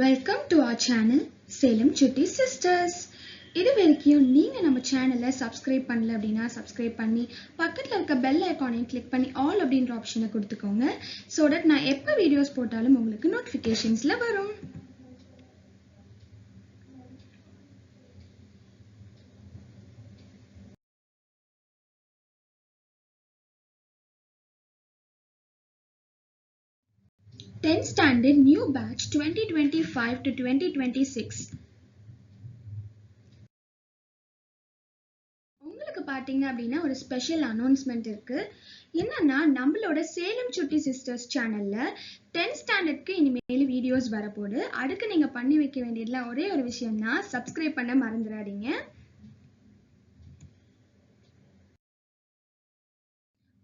Welcome to our channel Salem Chutti Sisters. இது வரைக்கும் நீங்க நம்ம சேனலை சப்ஸ்கிரைப் பண்ணல அப்படின்னா சப்ஸ்கிரைப் பண்ணி பக்கத்துல இருக்க பெல் ஐகானையும் கிளிக் பண்ணி ஆல் அப்படின்ற ஆப்ஷனை கொடுத்துக்கோங்க so that நான் எப்ப வீடியோஸ் போட்டாலும் உங்களுக்கு நோட்டிஃபிகேஷன்ஸ்ல வரும். Tenth standard new batch 2025 to 2026. உங்களுக்கு பாத்தீங்க அப்படின்னா ஒரு ஸ்பெஷல் அனௌன்ஸ்மெண்ட் இருக்கு. என்னன்னா நம்மளோட சேலம் சுட்டி சிஸ்டர்ஸ் சேனல்ல 10th ஸ்டாண்டர்ட்க்கு இனிமேல் வீடியோஸ் வரப்போகுது. அதுக்கு நீங்க பண்ணி வைக்க வேண்டியதுல ஒரே ஒரு விஷயம் தான், சப்ஸ்கிரைப் பண்ண மறந்துடாதீங்க.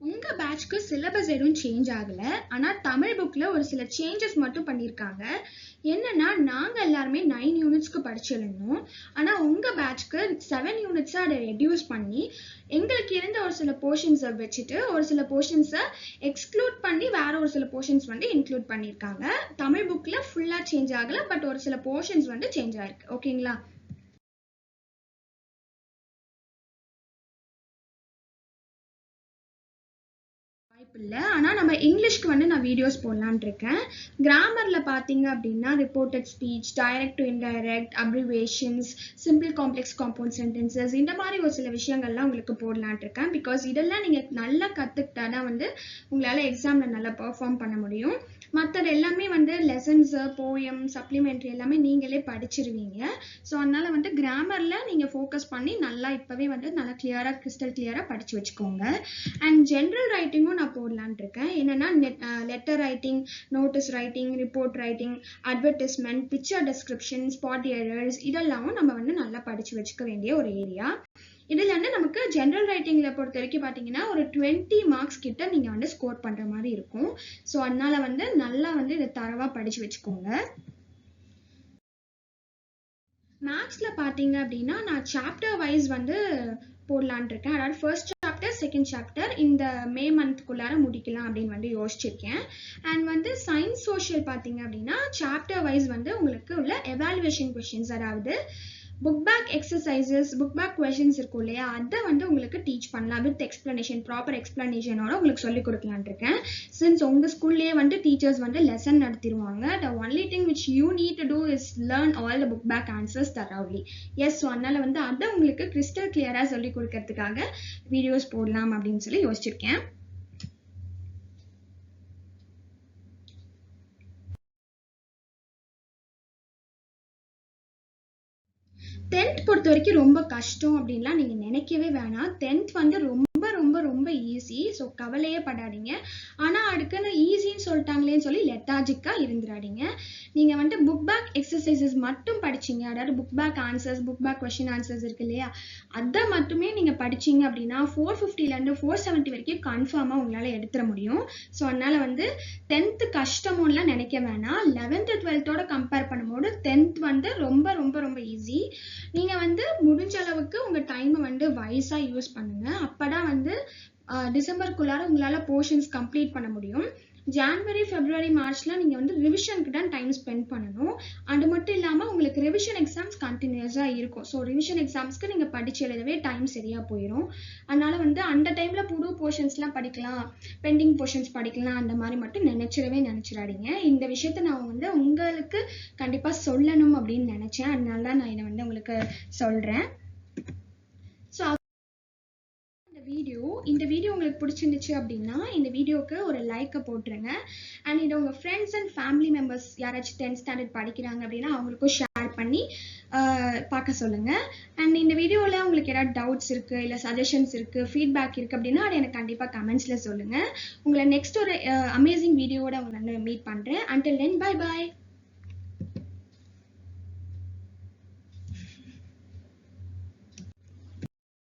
உங்க பேட்ச்க்கு சிலபஸ் எதுவும் சேஞ்ச் ஆகல, ஆனா தமிழ் புக்ல ஒரு சில சேஞ்சஸ் மட்டும் பண்ணிருக்காங்க. என்னன்னா நாங்க எல்லாருமே 9 யூனிட்ஸ்க்கு படிச்சிருந்தோம், ஆனா உங்க பேட்ச்க்கு 7 யூனிட்ஸா அதை ரெடியூஸ் பண்ணி எங்களுக்கு இருந்த ஒரு சில போர்ஷன்ஸை வச்சுட்டு ஒரு சில போர்ஷன்ஸை எக்ஸ்க்ளூட் பண்ணி வேற ஒரு சில போர்ஷன்ஸ் வந்து இன்க்ளூட் பண்ணிருக்காங்க. தமிழ் புக்ல ஃபுல்லா சேஞ்ச் ஆகல, பட் ஒரு சில போர்ஷன்ஸ் வந்து சேஞ்ச் ஆயிருக்கு. ஓகேங்களா? வாய்ப்பில்லை, ஆனா நம்ம இங்கிலீஷ்க்கு வந்து நான் வீடியோஸ் போடலான்னு இருக்கேன். கிராமர்ல பாத்தீங்க அப்படின்னா reported speech, direct to indirect, abbreviations, simple complex compound sentences, இந்த மாதிரி ஒரு சில விஷயங்கள்லாம் உங்களுக்கு போடலான்னு இருக்கேன். பிகாஸ் இதெல்லாம் நீங்க நல்லா கத்துக்கிட்டாதான் வந்து உங்களால எக்ஸாம்ல நல்லா பெர்ஃபார்ம் பண்ண முடியும். மற்றது எல்லாமே வந்து லெசன்ஸ், போயம், சப்ளிமெண்ட்ரி எல்லாமே நீங்களே படிச்சிருவீங்க. ஸோ அதனால வந்து கிராமர்ல நீங்க ஃபோக்கஸ் பண்ணி நல்லா இப்பவே வந்து நல்லா கிளியரா கிறிஸ்டல் கிளியரா படிச்சு வச்சுக்கோங்க. அண்ட் ஜென்ரல் ரைட்டிங்கும் நான் போடலான் இருக்கேன். என்னன்னா letter writing, notice writing, report writing, advertisement, picture description, spot errors, இதெல்லாம் நம்ம வந்து நல்லா படிச்சு வச்சுக்க வேண்டிய ஒரு ஏரியா. இதுல வந்து நமக்கு ஜென்ரல் ரைட்டிங்ல பொறுத்த வரைக்கும் பாத்தீங்கன்னா ஒரு 20 மார்க்ஸ் கிட்ட நீங்க வந்து ஸ்கோர் பண்ற மாதிரி இருக்கும். ஸோ அதனால வந்து நல்லா வந்து இதை தரவா படிச்சு வச்சுக்கோங்க. மேக்ஸ்ல பாத்தீங்க அப்படின்னா நான் சாப்டர் வைஸ் வந்து போடலான் இருக்கேன். அதாவது ஃபர்ஸ்ட் சாப்டர், செகண்ட் சாப்டர் இந்த மே மந்த்குள்ளார முடிக்கலாம் அப்படின்னு வந்து யோசிச்சிருக்கேன். அண்ட் வந்து சயின்ஸ் சோஷியல் பாத்தீங்க அப்படின்னா சாப்டர் வைஸ் வந்து உங்களுக்கு உள்ள எவாலுவேஷன் கொஸ்டின்ஸ், அதாவது book back exercises, book back questions இருக்கும் இல்லையா, அதை வந்து உங்களுக்கு டீச் பண்ணலாம் வித் எக்ஸ்பிளனேஷன், ப்ராப்பர் எக்ஸ்பிளனேஷனோட உங்களுக்கு சொல்லிக் கொடுக்கலான் இருக்கேன். சின்ஸ் உங்க ஸ்கூல்லேயே வந்து டீச்சர்ஸ் வந்து லெசன் நடத்திடுவாங்க. The only thing which you need to do is learn all the book back answers தரவுலி. எஸ், ஸோ அதனால வந்து அதை உங்களுக்கு கிறிஸ்டல் கிளியரா சொல்லி கொடுக்கறதுக்காக வீடியோஸ் போடலாம் அப்படின்னு சொல்லி யோசிச்சிருக்கேன். டென்த் பொறுத்த வரைக்கும் ரொம்ப கஷ்டம் அப்படின்லாம் நீங்க நினைக்கவே வேணாம். 10th வந்து ரொம்ப ரொம்ப ரொம்ப ஈஸி. ஸோ கவலையே படாதீங்க. ஆனா அதுக்குன்னு ஈஸின்னு சொல்லிட்டாங்களேன்னு சொல்லி லெத்தாஜிக்கா இருந்துடாதீங்க. நீங்க வந்து புக் பேக் எக்ஸசைசஸ் மட்டும் படிச்சீங்க, அதாவது book back answers, book back question answers இருக்கு இல்லையா, அதை மட்டுமே நீங்க படிச்சீங்க அப்படின்னா 450ல இருந்து 470 வரைக்கும் கன்ஃபார்மா உங்களால எடுத்துட முடியும். ஸோ அதனால வந்து 10th கஷ்டமும்லாம் நினைக்க வேணாம். 11th 12th கம்பேர் பண்ணும்போது 10th வந்து ரொம்ப ரொம்ப ரொம்ப ஈஸி. நீங்க வந்து முடிஞ்ச அளவுக்கு உங்க டைமை வந்து வைஸா யூஸ் பண்ணுங்க. அப்பதான் வந்து டிசம்பருக்குள்ளார உங்களால போர்ஷன்ஸ் கம்ப்ளீட் பண்ண முடியும். ஜான்வரி, பிப்ரவரி, மார்ச்ல நீங்க வந்து ரிவிஷனுக்கு தான் டைம் ஸ்பெண்ட் பண்ணணும். அது மட்டும் இல்லாம உங்களுக்கு ரிவிஷன் எக்ஸாம்ஸ் கண்டினியூஸா இருக்கும். ஸோ ரிவிஷன் எக்ஸாம்ஸ்க்கு நீங்க படிச்சு எழுதவே டைம் சரியா போயிடும். அதனால வந்து அந்த டைம்ல புது போர்ஷன்ஸ்லாம் படிக்கலாம், பெண்டிங் போர்ஷன்ஸ் படிக்கலாம், அந்த மாதிரி மட்டும் நினைச்சிடாதீங்க. இந்த விஷயத்த நான் வந்து உங்களுக்கு கண்டிப்பா சொல்லணும் அப்படின்னு நினைச்சேன். அதனால தான் நான் இதை வந்து உங்களுக்கு சொல்றேன். ஸோ இந்த வீடியோ உங்களுக்கு பிடிச்சிருந்துச்சு அப்படின்னா இந்த வீடியோக்கு ஒரு லைக்கை போட்டுருங்க. அண்ட் இதை உங்க ஃப்ரெண்ட்ஸ் அண்ட் ஃபேமிலி மெம்பர்ஸ் யாராச்சும் 10th ஸ்டாண்டர்ட் படிக்கிறாங்க அப்படின்னா அவங்களுக்கும் ஷேர் பண்ணி பார்க்க சொல்லுங்க. அண்ட் இந்த வீடியோவில் உங்களுக்கு ஏதாவது டவுட்ஸ் இருக்கு, இல்லை சஜஷன்ஸ் இருக்கு, ஃபீட்பேக் இருக்கு அப்படின்னா அதை எனக்கு கண்டிப்பாக கமெண்ட்ஸ்ல சொல்லுங்க. உங்களை நெக்ஸ்ட் ஒரு அமேசிங் வீடியோவோட உங்களை மீட் பண்றேன். Until then bye bye.